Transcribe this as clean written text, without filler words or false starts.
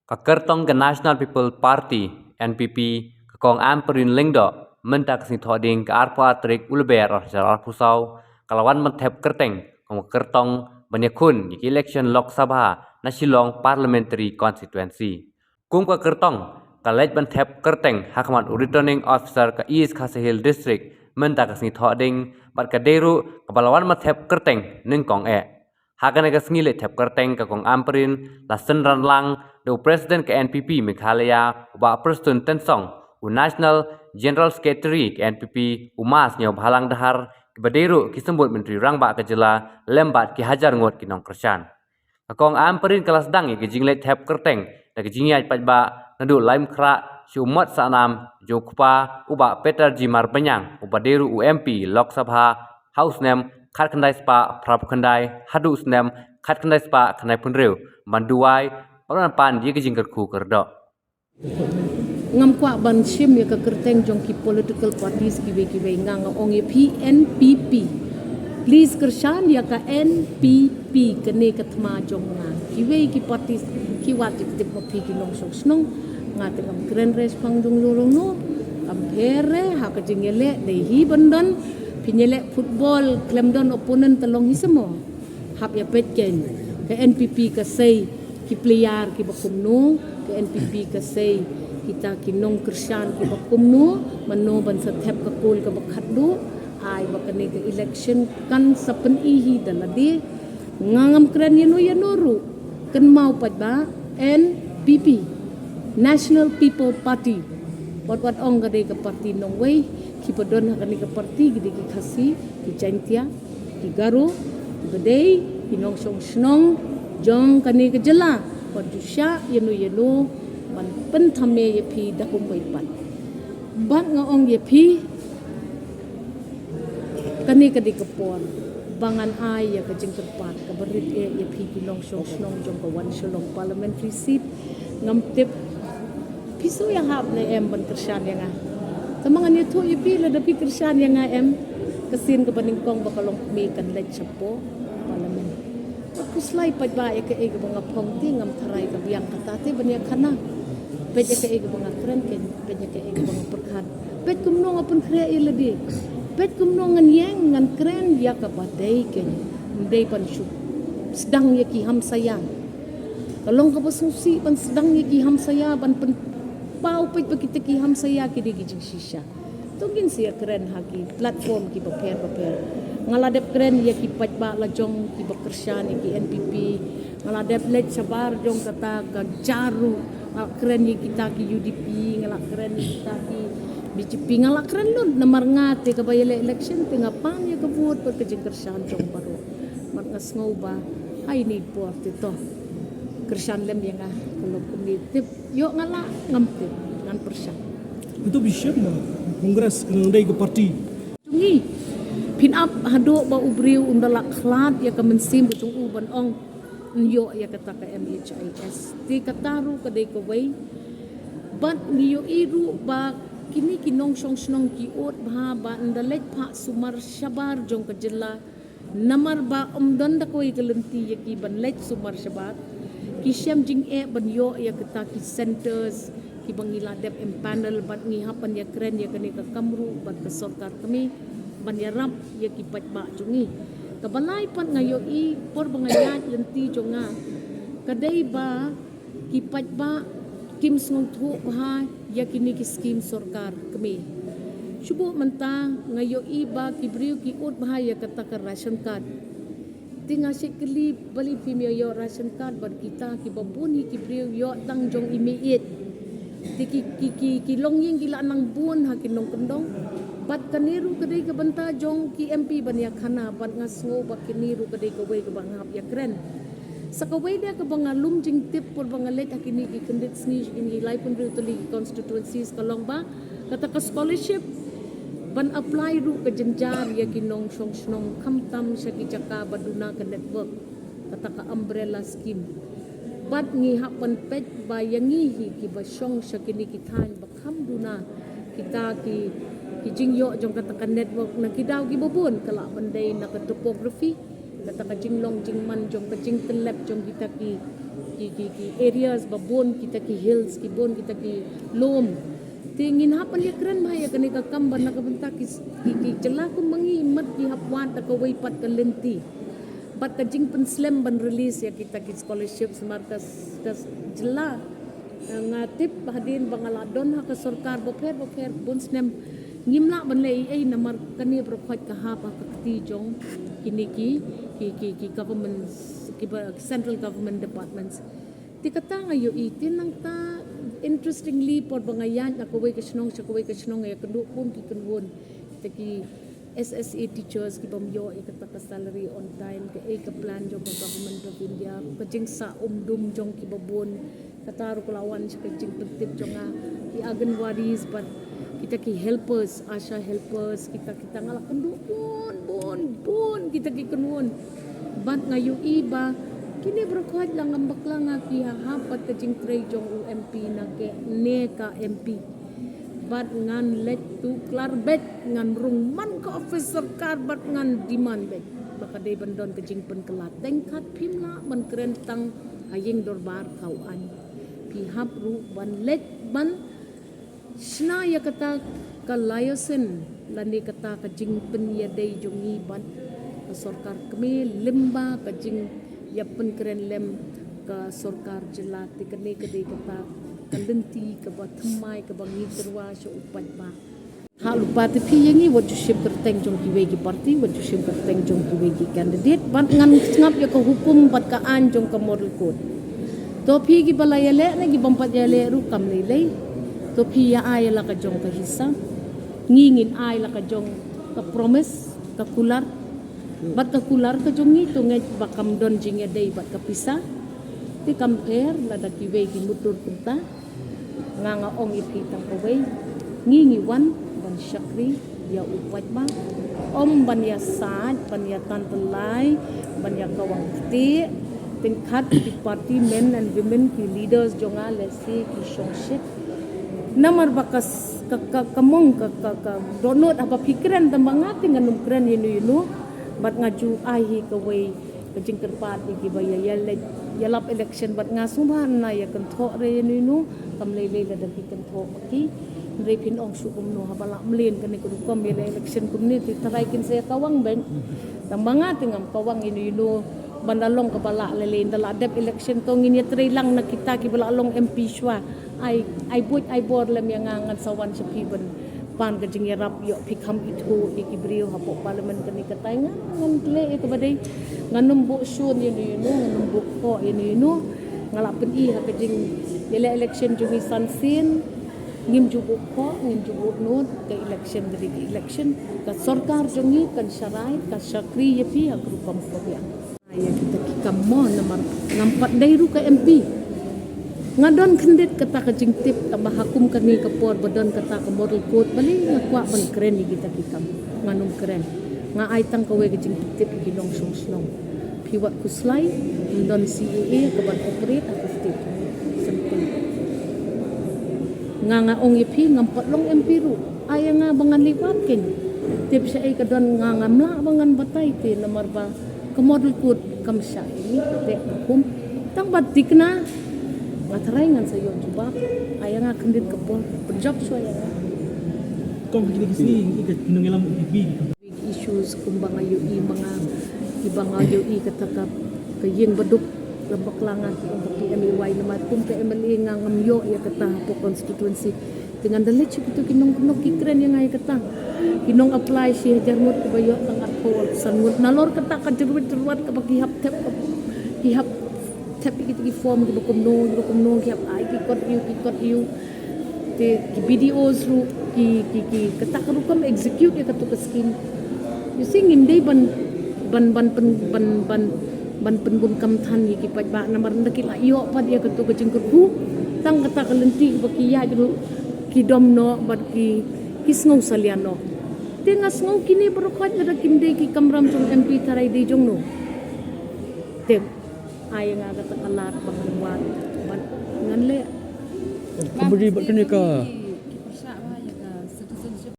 Kakertong ke National People Party NPP kekong amperin lengdo mentak sing thoding ke arpo atrik ulber ar pusau kalawan mentep kerteng kong kertong banyakun di election Lok Sabha na Shillong Parliamentary Constituency. Kum ka kertong kalej mentep kerteng hakmat returning officer ke East Khasi District mentak sing thoding bat kaderu kepalawan mentep kerteng nengkong Hakan ke sengile tep kerteng ke kong amperin lasen ranlang do President ke NPP Meghalaya uba Preston Tensong u National General Secretary ke NPP Umas nyaw bahalang dahar ke baderu kisembut Menteri Rangba ke jela lembat ki hajar ngot kinong kersan. Kong amperin kelas dang ke jinglet tep kerteng da ke jingiat pajba nadu laim kra si umat sanam jokpa uba Peter Jimar Benyang uba deru UMP Lok Sabha House Name khat khandai spa prap khandai hadu snem khat khandai spa khandai punreu manduai pan dia ke jingker ku kerdo ngam kwa ban shim ya ka kerteng jong ki political parties ki be ngang ong ye PNPP please kershan ya ka NPP kene katma jong nga ki we ki parties ki wat tip mo pi ki nong sok snong nga te kam kren res pang jong lorong no kam here ha ka jingele de hi bandon pinyele football klemdon opponent talong hisemo hap ya petken ke NPP ka say ki player ki bakumno ke NPP ka say kita ki nong kershan ki bakumno mano ban sa thep ka kol ka bakhaddu ai bakane ke election kan sapen ihi daladi ngangam kren yano kan mau padba NPP National People Party wat ong gade ka party nong way ki padon hakani ka party gidi ki khasi ki chantia ki garu ki badai ki nong snong jong kani ke jela wat jusya yano man pen thame ye phi da kum bai pat bat nga ong ye phi kani ka di kapon bangan ai ya ka jing terpat ka berit ye phi ki nong snong jong ka wan Shillong parliamentary seat ngam tip piso yang hab le em ban kershan yang Tamangan itu ipi la dapi kersan yang em kesin ke paningkong bakalong mi kan lek chapo parlimen. Aku slai padba ke ege banga pongti ngam tharai ka biang katate bania khana. Pej ke ege banga kren ken pej ke ege banga perkhan. Pej kumno ngapun kre iladi. Pej kumno ngan yang ngan kren ya ka badai ken. Ndai pan shu. Sedang ya ki ham sayang. Kalong ka pasusi pan sedang ya ki ham saya ban pen pau pej kita ki ham saya ki digi shisha tungin sia keren hagi platform ki paper ngaladep keren ya ki pajba la jong ki bekersan ki NPP ngaladep let sabar jong kata ka jaru keren ya kita ki UDP ngalak keren ya kita ki BJP ngalak keren lun namar ngate ka bayale election tingapan ya ka vote per kersan jong baru mat ngas ngoba ai ni por tito kersan lem yang kalau komitip yo ngala ngamtip ngan persan itu bisa na kongres ngendai ke parti tungi pin up hado ba ubriu undala khlat ya ka mensim butung uban ong yo ya kata ka MHIS ti kataru ka dei ko wei bat niyo iru ba kini kinong snong ki ot bha ba ndalek pha sumar shabar jong ka jilla namar ba umdan da koi kalenti ya ki ban lek sumar shabar Kisyam jing ban yo ya kita ki centers ki bangila dep panel ban ngi hapan ya keren ya kani ka kamru ban ka sarkar kami ban ya rap ya ki patba jungi ka balai pan ngayo i por bangayat lenti jonga kadai ba ki patba kim sung thu ha ya kini ki skim sarkar kami subo menta ngayo i ba ki briu ki ut ba ya kata ka ration card tinga sikli bali pimyo yo ration card bar kita ki babuni ki briu yo tang jong imiit ki longying gila nang bun ha kinong kendong bat kaniru kadai ka banta jong ki MP ban ya khana bat ngaso ba kiniru kadai ka wei ka bangap ya kren sakawai dia ka bangalum jing tip por bangalet hakini ki kendit sni ki lai pun briu tuli constituencies kalong ba kata ka scholarship ban apply ru ke jenjar ya kinong snong khamtam syaki jaka baduna ke network kata ka umbrella scheme bat ngi hapan pet bayangi hi ki basyong syaki ni kithan bakham duna kita ki jingyo jong kata ka network na kidaw gi babun kala bandai na ka topography kata ka jinglong jingman jong ka jing telep jong kita ki areas babon kita ki hills ki bon kita ki lom tingin hapan ya keren mah ya kani ka kamban na kabenta ki jela ku mangi mat ki hapwan ta ko wai pat ka lenti bat ka jing pen slam ban release ya kita ki scholarship markas kas jela ngatip hadin bangaladon ha ka sarkar boper bon snem ngimla ban le ai namar kani prokhot ka ha pa ti jong kini ki government ki central government departments ti kata ngayo itin nang ta interestingly por bangayan ako way kasnong ya kendu pun ki kenwon ki SSA teachers ki bamyo ikata ka salary on time ke ka plan jong government of India ka jing sa dum jong ki babon kataru kulawan sa jing pentip jong ki anganwadis but kita ki helpers asha helpers kita ngala kendu bon kita ki kenwon bat ngayo iba kini berkuat lang ang bakla nga kihahapat ka jing tray jong UMP na ke neka MP bat ngan let tu klar bet ngan rung man ka officer kar bat ngan demand bet baka day bandon ka jing penkelat tengkat pimla man keren tang haying dorbar kawan pihap ru ban let ban sna ya kata ka layosen lani kata ka jing pen ya day jong iban ka sarkar kami limba ka jing ya pen keren lem ka sarkar jelat ti kene kede kata kalenti ka bathmai ka bangi terwa syo upat ba ha lupa ti pi yangi what you ship kerteng jong ki wegi party what you ship kerteng jong ki wegi candidate ban ngan ngap ya ka hukum bat ka an jong ka model code to pi ki balaya le na gi bompat ya le ru kam le le to pi ya ay la ka jong ka hisa ngingin ay la ka jong ka promise ka kular bat ka kular ka jong itu ngai bakam don jing ya dei bat ka pisa ti compare la da ki we ki mutur kunta nga ong ipi tang away ngingi wan ban shakri ya upat ba om ban ya sad ban ya tantelai ban ya kawang ti tingkat di party men and women ki leaders jonga lesi ki shongship namar bakas kamong donot apa pikiran tambangati nganum kren yunu bat ngaju ahi ka way ka jingker pat ki baya yalap election bat ngasuban na ya kentho re nu kam lele la dagi kentho ki repin ong sukum no habala mlen kan ko kom ya election community taraikin saya kawang ben tambanga tingam kawang inu bandalong ka bala lele dala dep election to ngin yatre lang na kita ki bala long MP shwa ai bor lam yang ngan sawan sa piban pan ka jing yarap yo pikam itu ikibrio hapo parliament kani katay ngan tle ito baday nganum bu shun yunu nganum bu ko yunu ngalapen i ha ka jing yele election jumi sansin ngim jubu ko ngim jubu no ka election dari election ka sarkar jungi kan syarai ka syakri yapi ha grupam ko ya ay kita kikam mo namar nampat dairu ka MP ngadon kendit kata ka jingtip tambah hakum kani ka por badon kata ka model code bali ngakwa ban keren ni kita kikam nganum keren nga ay tang ka we ka jingtip ginong song piwat kuslay ndon CAA ka ban operate ako state simple nga ong ipi ngampat long MP ru ay nga bangan liwatkin tip siya ay kadon nga ngamla bangan batay ti namar ba ka model code kam siya ini te hukum tang batik na ngataray ngan sa iyo juba ay nga kendit ka po job so ya kong kini ikat pinungilam big issues kumbang ayo mga ibang ayo kataka kayeng baduk lambak langan ang PMEY naman kung PMLE nga ngamyo ya kata po constituency dengan dalit siya ito kinong kikren yung ay kata kinong apply siya jarmut kabayo ng arko sanmut nalor kata ka jarmut kapag hihap tapi kita form kita kumno kita ai kikot you te videos ru ki kata ka kam execute ya katu skin you sing inde ban penbun kam than ki pat ba namar ndaki la yo pa dia katu ka jingkur hu tang kata ka lenti ba ki ya ju ki dom no bat ki kisngau saliano te ngasngau kini berkat ada kimde ki kamram jong MP tarai de jong no te ay nga kata kalat bangan wat ngan le Kumbari bat kani ka